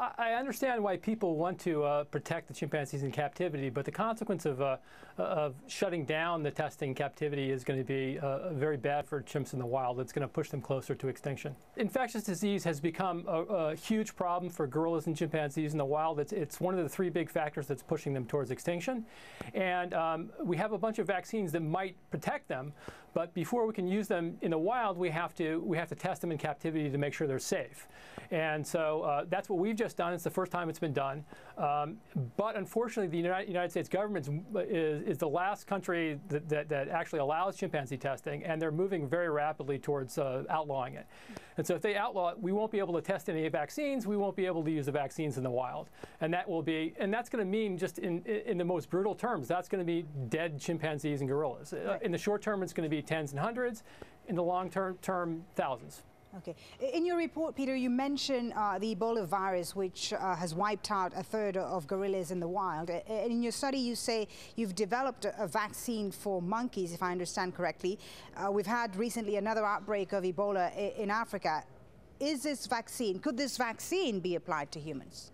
I understand why people want to protect the chimpanzees in captivity, but the consequence of shutting down the testing in captivity is going to be very bad for chimps in the wild. It's going to push them closer to extinction. Infectious disease has become a huge problem for gorillas and chimpanzees in the wild. It's one of the three big factors that's pushing them towards extinction. And we have a bunch of vaccines that might protect them, but before we can use them in the wild, we have to test them in captivity to make sure they're safe. And so that's what we've just done. It's the first time it's been done. But unfortunately, the United States government is the last country that actually allows chimpanzee testing, and they're moving very rapidly towards outlawing it. And so if they outlaw it, we won't be able to test any vaccines. We won't be able to use the vaccines in the wild. And that's going to mean, just in the most brutal terms, that's going to be dead chimpanzees and gorillas. Right. In the short term, it's going to be tens and hundreds. In the long term, thousands. Okay. In your report, Peter, you mentioned the Ebola virus, which has wiped out a third of gorillas in the wild. And in your study, you say you've developed a vaccine for monkeys, if I understand correctly. We've had recently another outbreak of Ebola in Africa. Could this vaccine be applied to humans?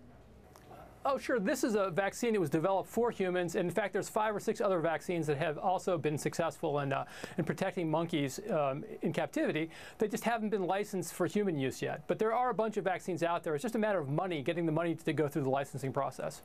Oh, sure. This is a vaccine that was developed for humans. And in fact, there's 5 or 6 other vaccines that have also been successful in protecting monkeys in captivity. They just haven't been licensed for human use yet. But there are a bunch of vaccines out there. It's just a matter of money, getting the money to go through the licensing process.